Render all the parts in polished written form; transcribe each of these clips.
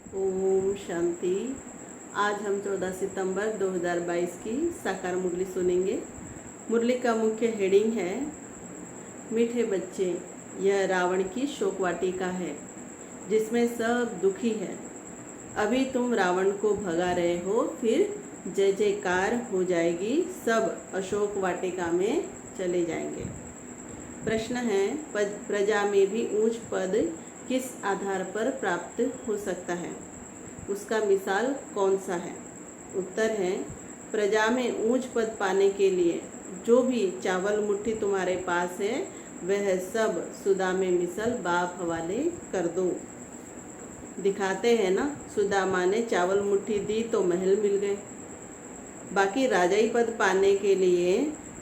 ओम शांति। आज हम 14 सितंबर 2022 की साकार मुरली सुनेंगे। मुरली का मुख्य हेडिंग है, मीठे बच्चे, यह रावण की शोक वाटिका है जिसमें सब दुखी है। अभी तुम रावण को भगा रहे हो, फिर जय जयकार हो जाएगी, सब अशोक वाटिका में चले जाएंगे। प्रश्न है, प्रजा में भी ऊंच पद किस आधार पर प्राप्त हो सकता है? उसका मिसाल कौन सा है? उत्तर है, प्रजा में ऊंच पद पाने के लिए जो भी चावल मुट्ठी तुम्हारे पास है वह सब सुदा में मिसल बाप हवाले कर दो। दिखाते हैं ना, सुदामा ने चावल मुट्ठी दी तो महल मिल गए। बाकी राजाई पद पाने के लिए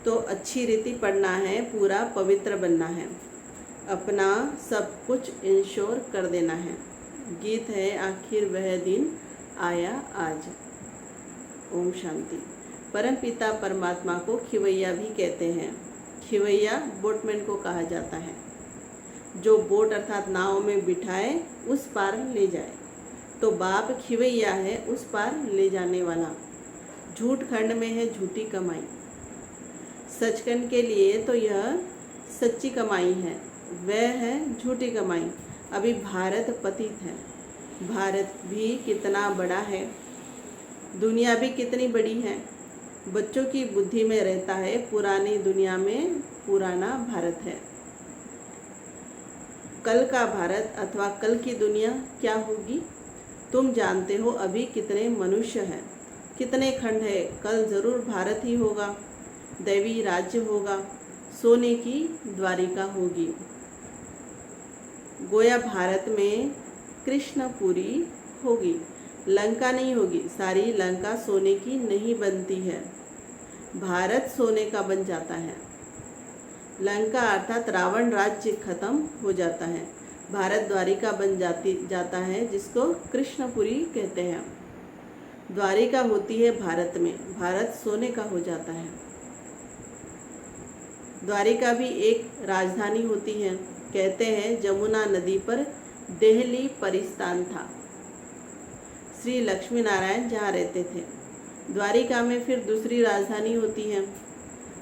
तो अच्छी रीति पढ़ना है, पूरा पवित्र बनना है, अपना सब कुछ इंश्योर कर देना है। गीत है, आखिर वह दिन आया आज। ओम शांति। परम पिता परमात्मा को खिवैया भी कहते हैं। खिवैया बोटमैन को कहा जाता है, जो बोट अर्थात नाव में बिठाए उस पार ले जाए। तो बाप खिवैया है, उस पार ले जाने वाला। झूठ खंड में है झूठी कमाई, सचखंड के लिए तो यह सच्ची कमाई है, वह है झूठी कमाई। अभी भारत पतित है। भारत भी कितना बड़ा है, दुनिया भी कितनी बड़ी है। बच्चों की बुद्धि में रहता है, पुरानी दुनिया में पुराना भारत है। कल का भारत अथवा कल की दुनिया क्या होगी तुम जानते हो। अभी कितने मनुष्य हैं, कितने खंड है, कल जरूर भारत ही होगा, दैवी राज्य होगा, सोने की द्वारिका होगी। गोया भारत में कृष्णपुरी होगी, लंका नहीं होगी। सारी लंका सोने की नहीं बनती है, भारत सोने का बन जाता है। लंका अर्थात रावण राज्य खत्म हो जाता है, भारत द्वारिका बन जाता है, जिसको कृष्णपुरी कहते हैं। द्वारिका होती है भारत में, भारत सोने का हो जाता है। द्वारिका भी एक राजधानी होती है। कहते हैं जमुना नदी पर देहली परिस्थान था, श्री लक्ष्मी नारायण जहाँ रहते थे। द्वारिका में फिर दूसरी राजधानी होती है।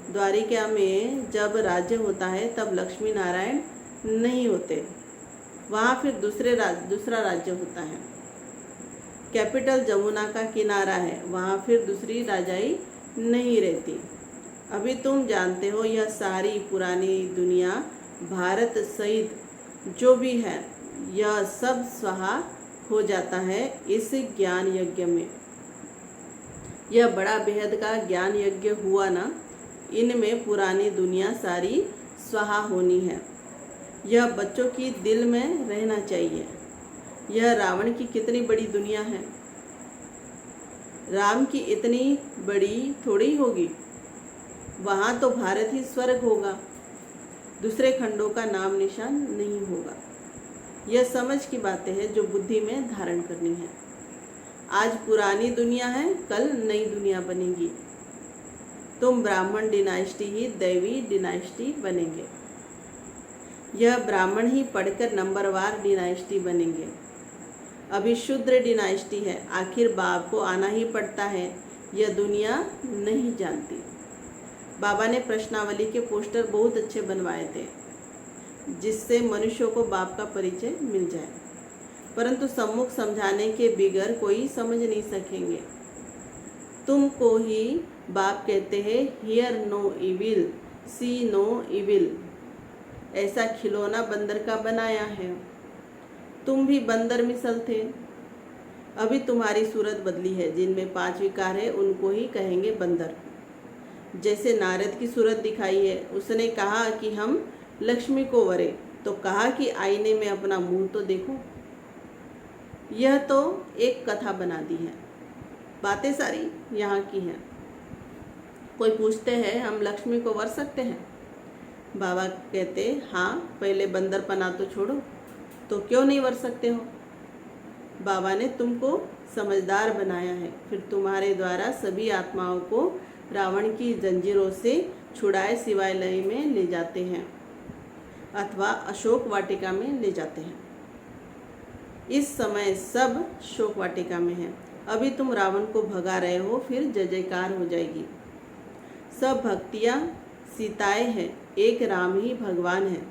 द्वारिका में जब राज्य होता है तब लक्ष्मी नारायण नहीं होते, वहाँ फिर दूसरा राज्य होता है। कैपिटल जमुना का किनारा है, वहाँ फिर दूसरी राजाई नहीं रहती। अभी तुम जानते हो, यह सारी पुरानी दुनिया भारत सहित जो भी है यह सब स्वाहा हो जाता है इस ज्ञान यज्ञ में। यह बड़ा बेहद का ज्ञान यज्ञ हुआ ना, इनमें पुरानी दुनिया सारी स्वाहा होनी है। यह बच्चों की दिल में रहना चाहिए। यह रावण की कितनी बड़ी दुनिया है, राम की इतनी बड़ी थोड़ी होगी। वहाँ तो भारत ही स्वर्ग होगा, दूसरे खंडों का नाम निशान नहीं होगा। यह समझ की बातें हैं जो बुद्धि में धारण करनी है। आज पुरानी दुनिया है, कल नई दुनिया बनेगी। तुम ब्राह्मण डिनाइस्टी ही दैवी डिनाइस्टी बनेंगे। यह ब्राह्मण ही पढ़कर नंबरवार डिनाइस्टी बनेंगे। अभी शूद्र डिनाइस्टी है, आखिर बाप को आना ही पड़ता है, यह दुनिया नहीं जानती। बाबा ने प्रश्नावली के पोस्टर बहुत अच्छे बनवाए थे, जिससे मनुष्यों को बाप का परिचय मिल जाए, परंतु सम्मुख समझाने के बिगर कोई समझ नहीं सकेंगे। तुमको ही बाप कहते हैं, hear no evil, see no evil. ऐसा खिलौना बंदर का बनाया है, तुम भी बंदर मिसल थे। अभी तुम्हारी सूरत बदली है, जिनमें 5 विकार है उनको ही कहेंगे बंदर। जैसे नारद की सूरत दिखाई है, उसने कहा कि हम लक्ष्मी को वरे, तो कहा कि आईने में अपना मुंह तो देखो। यह तो एक कथा बना दी है, बातें सारी यहाँ की हैं। कोई पूछते हैं हम लक्ष्मी को वर सकते हैं? बाबा कहते हाँ, पहले बंदरपना तो छोड़ो, तो क्यों नहीं वर सकते हो? बाबा ने तुमको समझदार बनाया है, फिर तुम्हारे द्वारा सभी आत्माओं को रावण की जंजीरों से छुड़ाए शिवालय में ले जाते हैं अथवा अशोक वाटिका में ले जाते हैं। इस समय सब शोक वाटिका में है। अभी तुम रावण को भगा रहे हो, फिर जय जयकार हो जाएगी। सब भक्तियाँ सीताएं हैं, एक राम ही भगवान है।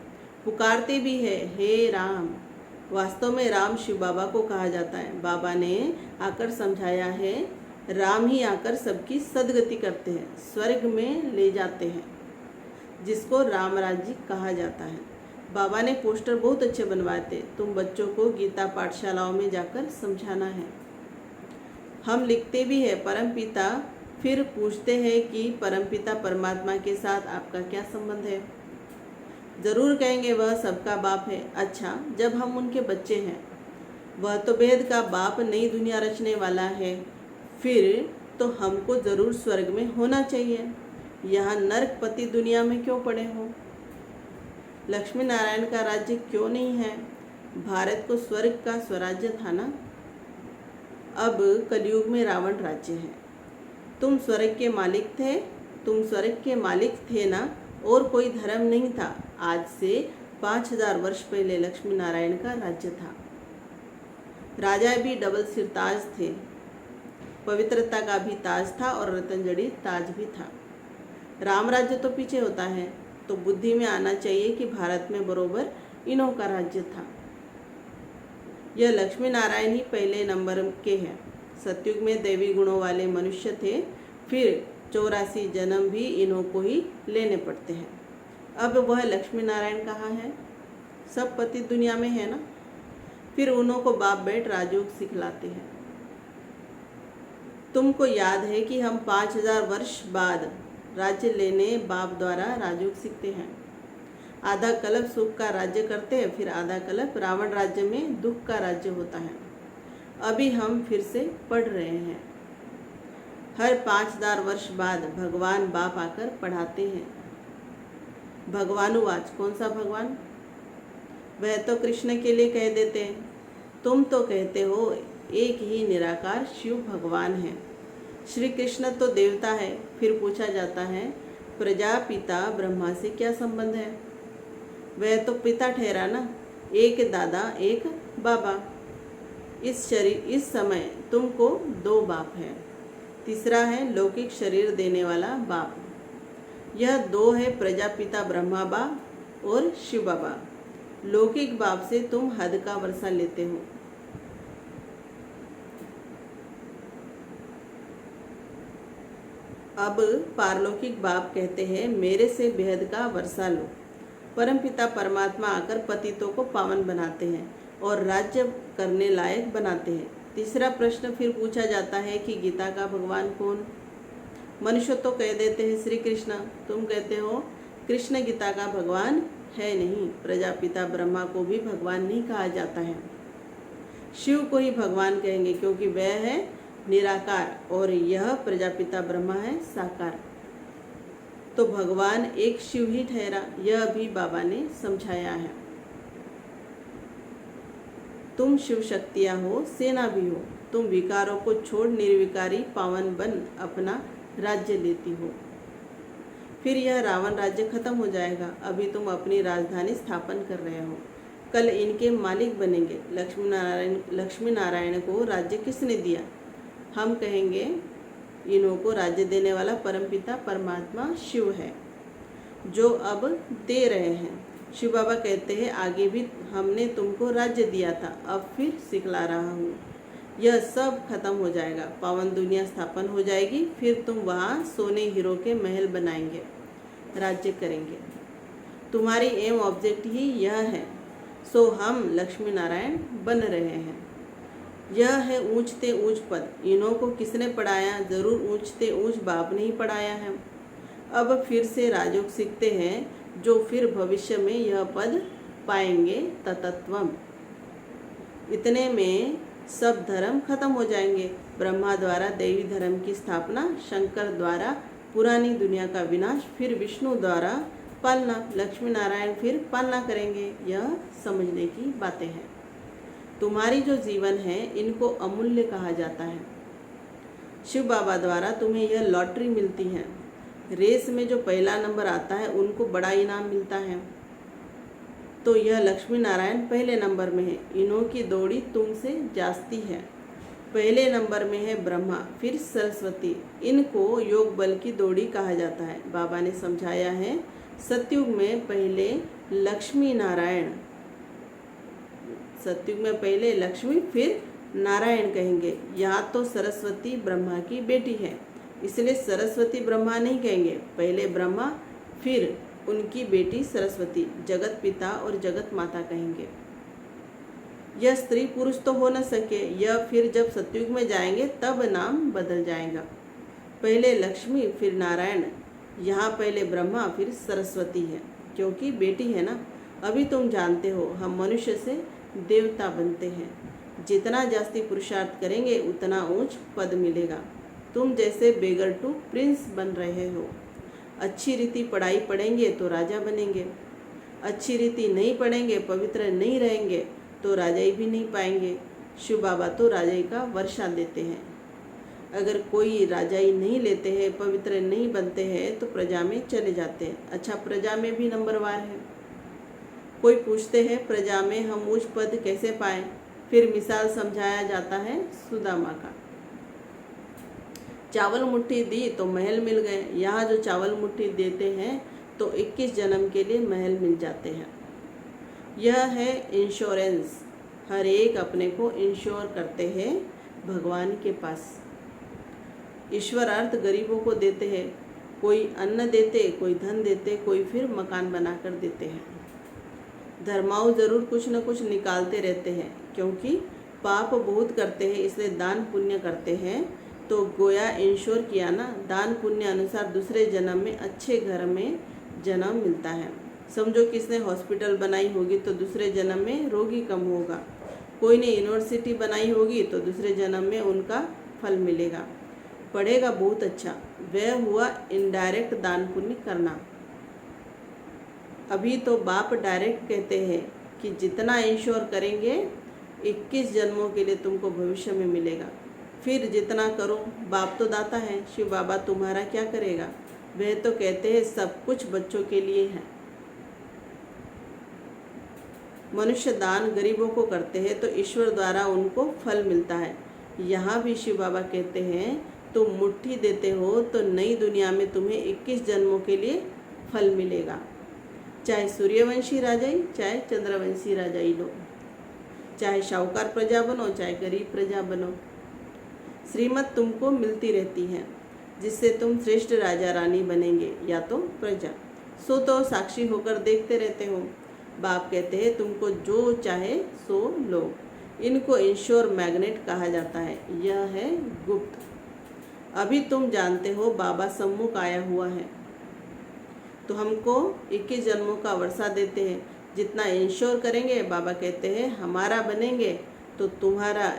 पुकारते भी है, हे राम। वास्तव में राम शिव बाबा को कहा जाता है। बाबा ने आकर समझाया है, राम ही आकर सबकी सदगति करते हैं, स्वर्ग में ले जाते हैं, जिसको राम राज्य कहा जाता है। बाबा ने पोस्टर बहुत अच्छे बनवाए थे, तुम बच्चों को गीता पाठशालाओं में जाकर समझाना है। हम लिखते भी है परमपिता, फिर पूछते हैं कि परमपिता परमात्मा के साथ आपका क्या संबंध है। जरूर कहेंगे वह सबका बाप है। अच्छा, जब हम उनके बच्चे हैं, वह तो बेहद का बाप नई दुनिया रचने वाला है, फिर तो हमको जरूर स्वर्ग में होना चाहिए। यहाँ नरकपति दुनिया में क्यों पड़े हो? लक्ष्मी नारायण का राज्य क्यों नहीं है? भारत को स्वर्ग का स्वराज्य था ना। अब कलयुग में रावण राज्य है। तुम स्वर्ग के मालिक थे, तुम स्वर्ग के मालिक थे ना, और कोई धर्म नहीं था। आज से 5000 वर्ष पहले लक्ष्मी नारायण का राज्य था। राजा भी डबल सिर ताज थे, पवित्रता का भी ताज था और रतन जड़ित ताज भी था। राम राज्य तो पीछे होता है, तो बुद्धि में आना चाहिए कि भारत में बरोबर इन्हों का राज्य था। यह लक्ष्मी नारायण ही पहले नंबर के हैं। सतयुग में दैवी गुणों वाले मनुष्य थे, फिर 84 जन्म भी इन्हों को ही लेने पड़ते हैं। अब वह लक्ष्मी नारायण कहाँ है? सब पति दुनिया में है ना। फिर उन्हों को बाप बेट राजयोग सिखलाते हैं। तुमको याद है कि हम 5000 वर्ष बाद राज्य लेने बाप द्वारा राजयोग सीखते हैं। आधा कल्प सुख का राज्य करते हैं, फिर आधा कल्प रावण राज्य में दुख का राज्य होता है। अभी हम फिर से पढ़ रहे हैं। हर 5000 वर्ष बाद भगवान बाप आकर पढ़ाते हैं। भगवानुवाच, कौन सा भगवान? वह तो कृष्ण के लिए कह देते हैं। तुम तो कहते हो एक ही निराकार शिव भगवान है। श्री कृष्ण तो देवता है। फिर पूछा जाता है, प्रजापिता ब्रह्मा से क्या संबंध है? वह तो पिता ठहरा ना, एक दादा एक बाबा। इस समय तुमको 2 बाप है, तीसरा है लौकिक शरीर देने वाला बाप। यह 2 है प्रजापिता ब्रह्मा बाप और शिव बाबा। लौकिक बाप से तुम हद का वर्षा लेते हो। अब पारलौकिक बाप कहते हैं, मेरे से बेहद का वर्षा लो। परमपिता परमात्मा आकर पतितों को पावन बनाते हैं और राज्य करने लायक बनाते हैं। तीसरा प्रश्न फिर पूछा जाता है कि गीता का भगवान कौन? मनुष्य तो कह देते हैं श्री कृष्ण। तुम कहते हो कृष्ण गीता का भगवान है नहीं। प्रजापिता ब्रह्मा को भी भगवान नहीं कहा जाता है। शिव को ही भगवान कहेंगे, क्योंकि वह है निराकार और यह प्रजापिता ब्रह्मा है साकार। तो भगवान एक शिव ही ठहरा, यह भी बाबा ने समझाया है। तुम शिव शक्तियाँ हो, सेना भी हो। तुम विकारों को छोड़ निर्विकारी पावन बन अपना राज्य लेती हो। फिर यह रावण राज्य खत्म हो जाएगा। अभी तुम अपनी राजधानी स्थापन कर रहे हो, कल इनके मालिक बनेंगे। लक्ष्मी नारायण को राज्य किसने दिया? हम कहेंगे इन्हों को राज्य देने वाला परमपिता परमात्मा शिव है, जो अब दे रहे हैं। शिव बाबा कहते हैं, आगे भी हमने तुमको राज्य दिया था, अब फिर सिखला रहा हूँ। यह सब खत्म हो जाएगा, पावन दुनिया स्थापन हो जाएगी। फिर तुम वहाँ सोने हीरो के महल बनाएंगे, राज्य करेंगे। तुम्हारी एम ऑब्जेक्ट ही यह है। सो हम लक्ष्मी नारायण बन रहे हैं। यह है ऊंचते ऊंच पद। इन्हों को किसने पढ़ाया? जरूर ऊंचते ऊंच बाप ने ही पढ़ाया है। अब फिर से राजयोग सीखते हैं, जो फिर भविष्य में यह पद पाएंगे, ततत्वम। इतने में सब धर्म खत्म हो जाएंगे। ब्रह्मा द्वारा दैवी धर्म की स्थापना, शंकर द्वारा पुरानी दुनिया का विनाश, फिर विष्णु द्वारा पालना। लक्ष्मी नारायण फिर पालना करेंगे। यह समझने की बातें हैं। तुम्हारी जो जीवन है, इनको अमूल्य कहा जाता है। शिव बाबा द्वारा तुम्हें यह लॉटरी मिलती है। रेस में जो पहला नंबर आता है, उनको बड़ा इनाम मिलता है। तो यह लक्ष्मी नारायण पहले नंबर में है। इन्हों की दौड़ी तुमसे जास्ती है। पहले नंबर में है ब्रह्मा, फिर सरस्वती। इनको योग बल की दौड़ी कहा जाता है। बाबा ने समझाया है, सतयुग में पहले लक्ष्मी नारायण, सतयुग में पहले लक्ष्मी फिर नारायण कहेंगे। यहाँ तो सरस्वती ब्रह्मा की बेटी है, इसलिए सरस्वती ब्रह्मा नहीं कहेंगे, पहले ब्रह्मा फिर उनकी बेटी सरस्वती, जगत पिता और जगत माता कहेंगे। यह स्त्री पुरुष तो हो न सके, यह फिर जब सतयुग में जाएंगे तब नाम बदल जाएगा। पहले लक्ष्मी फिर नारायण, यहाँ पहले ब्रह्मा फिर सरस्वती है, क्योंकि बेटी है ना। अभी तुम जानते हो हम मनुष्य से देवता बनते हैं। जितना जास्ती पुरुषार्थ करेंगे उतना ऊंच पद मिलेगा। तुम जैसे बेगर टू प्रिंस बन रहे हो। अच्छी रीति पढ़ाई पढ़ेंगे तो राजा बनेंगे, अच्छी रीति नहीं पढ़ेंगे, पवित्र नहीं रहेंगे तो राजाई भी नहीं पाएंगे। शिव बाबा तो राजाई का वर्षा देते हैं। अगर कोई राजाई नहीं लेते हैं, पवित्र नहीं बनते हैं तो प्रजा में चले जाते हैं। अच्छा, प्रजा में भी नंबरवार है। कोई पूछते हैं प्रजा में हम उच्च पद कैसे पाएं, फिर मिसाल समझाया जाता है सुदामा का। चावल मुट्ठी दी तो महल मिल गए। यहाँ जो चावल मुट्ठी देते हैं तो 21 जन्म के लिए महल मिल जाते हैं। यह है इंश्योरेंस। हर एक अपने को इंश्योर करते हैं भगवान के पास। ईश्वर अर्थ गरीबों को देते हैं। कोई अन्न देते, कोई धन देते, कोई फिर मकान बनाकर देते हैं। धर्माऊ जरूर कुछ न कुछ निकालते रहते हैं, क्योंकि पाप बहुत करते हैं, इसलिए दान पुण्य करते हैं। तो गोया इंश्योर किया ना, दान पुण्य अनुसार दूसरे जन्म में अच्छे घर में जन्म मिलता है। समझो किसने हॉस्पिटल बनाई होगी तो दूसरे जन्म में रोगी कम होगा। कोई ने यूनिवर्सिटी बनाई होगी तो दूसरे जन्म में उनका फल मिलेगा। पढ़ेगा बहुत अच्छा, वह हुआ इनडायरेक्ट दान पुण्य करना। अभी तो बाप डायरेक्ट कहते हैं कि जितना इंश्योर करेंगे 21 जन्मों के लिए तुमको भविष्य में मिलेगा। फिर जितना करो, बाप तो दाता है, शिव बाबा तुम्हारा क्या करेगा। वह तो कहते हैं सब कुछ बच्चों के लिए है। मनुष्य दान गरीबों को करते हैं तो ईश्वर द्वारा उनको फल मिलता है। यहाँ भी शिव बाबा कहते हैं तुम मुट्ठी देते हो तो नई दुनिया में तुम्हें 21 जन्मों के लिए फल मिलेगा। चाहे सूर्यवंशी राजाई, चाहे चंद्रवंशी राजाई लो, चाहे शाहूकार प्रजा बनो, चाहे गरीब प्रजा बनो, श्रीमत तुमको मिलती रहती है, जिससे तुम श्रेष्ठ राजा रानी बनेंगे या तो प्रजा। सो तो साक्षी होकर देखते रहते हो। बाप कहते हैं तुमको जो चाहे सो लो। इनको इंश्योर मैग्नेट कहा जाता है। यह है गुप्त। अभी तुम जानते हो बाबा सम्मुख आया हुआ है तो हमको 21 जन्मों का वर्षा देते हैं। जितना इंश्योर करेंगे, बाबा कहते हैं हमारा बनेंगे तो तुम्हारा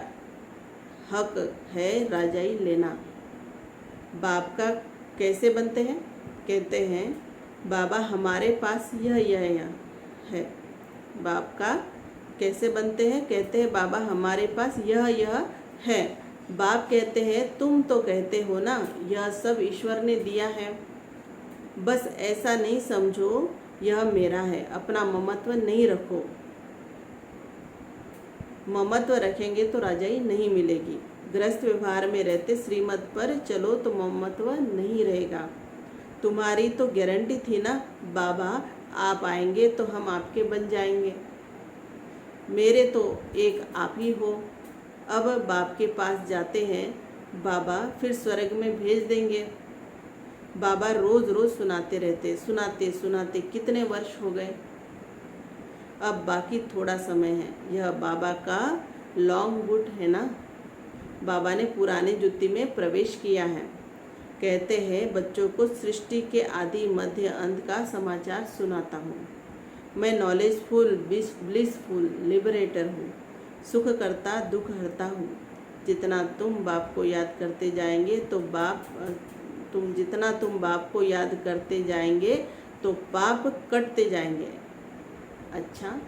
हक है राजाई लेना। बाप का कैसे बनते हैं? कहते हैं बाबा हमारे पास यह है। बाप का कैसे बनते हैं? कहते हैं बाबा हमारे पास यह है। बाप कहते हैं तुम तो कहते हो ना यह सब ईश्वर ने दिया है, बस ऐसा नहीं समझो यह मेरा है। अपना ममत्व नहीं रखो। ममत्व रखेंगे तो राजाई नहीं मिलेगी। गृहस्थ व्यवहार में रहते श्रीमत पर चलो तो ममत्व नहीं रहेगा। तुम्हारी तो गारंटी थी ना बाबा आप आएंगे तो हम आपके बन जाएंगे। मेरे तो एक आप ही हो। अब बाप के पास जाते हैं, बाबा फिर स्वर्ग में भेज देंगे। बाबा रोज रोज सुनाते रहते, सुनाते सुनाते कितने वर्ष हो गए। अब बाकी थोड़ा समय है। यह बाबा का लॉन्ग बूट है ना। बाबा ने पुराने जुत्ती में प्रवेश किया है। कहते हैं बच्चों को सृष्टि के आदि मध्य अंत का समाचार सुनाता हूँ। मैं नॉलेजफुल, ब्लिसफुल लिबरेटर हूँ। सुख करता दुख हरता हूँ। जितना तुम बाप को याद करते जाएंगे तो जितना तुम बाप को याद करते जाएंगे तो पाप कटते जाएंगे। अच्छा,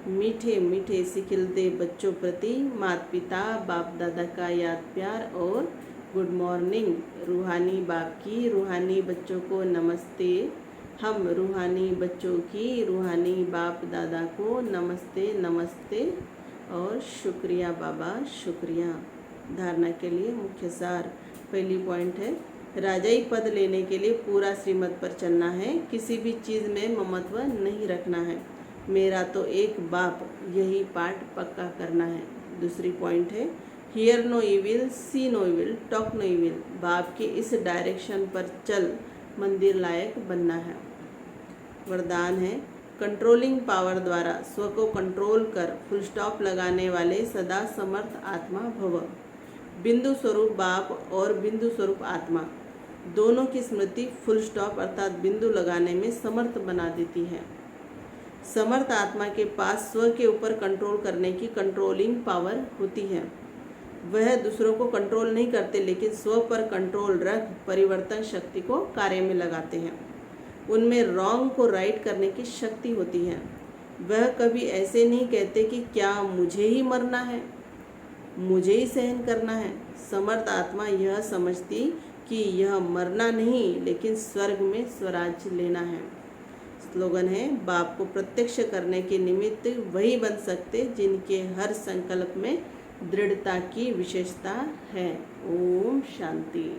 मीठे मीठे सिखिलते बच्चों प्रति माता पिता बाप दादा का याद प्यार और गुड मॉर्निंग। रूहानी बाप की रूहानी बच्चों को नमस्ते। हम रूहानी बच्चों की रूहानी बाप दादा को नमस्ते नमस्ते और शुक्रिया बाबा शुक्रिया। धारणा के लिए मुख्य सार। पहली पॉइंट है, राजाई पद लेने के लिए पूरा श्रीमत पर चलना है, किसी भी चीज़ में ममत्व नहीं रखना है। मेरा तो एक बाप, यही पाठ पक्का करना है। दूसरी पॉइंट है, hear no evil, see no evil, talk no evil. बाप के इस डायरेक्शन पर चल मंदिर लायक बनना है। वरदान है, कंट्रोलिंग पावर द्वारा स्व को कंट्रोल कर फुल स्टॉप लगाने वाले सदा समर्थ आत्मा भव। बिंदु स्वरूप बाप और बिंदु स्वरूप आत्मा दोनों की स्मृति फुल स्टॉप अर्थात बिंदु लगाने में समर्थ बना देती है। समर्थ आत्मा के पास स्व के ऊपर कंट्रोल करने की कंट्रोलिंग पावर होती है। वह दूसरों को कंट्रोल नहीं करते, लेकिन स्व पर कंट्रोल रख परिवर्तन शक्ति को कार्य में लगाते हैं। उनमें रॉन्ग को राइट करने की शक्ति होती है। वह कभी ऐसे नहीं कहते कि क्या मुझे ही मरना है, मुझे ही सहन करना है। समर्थ आत्मा यह समझती कि यह मरना नहीं, लेकिन स्वर्ग में स्वराज्य लेना है। स्लोगन है, बाप को प्रत्यक्ष करने के निमित्त वही बन सकते जिनके हर संकल्प में दृढ़ता की विशेषता है। ओम शांति।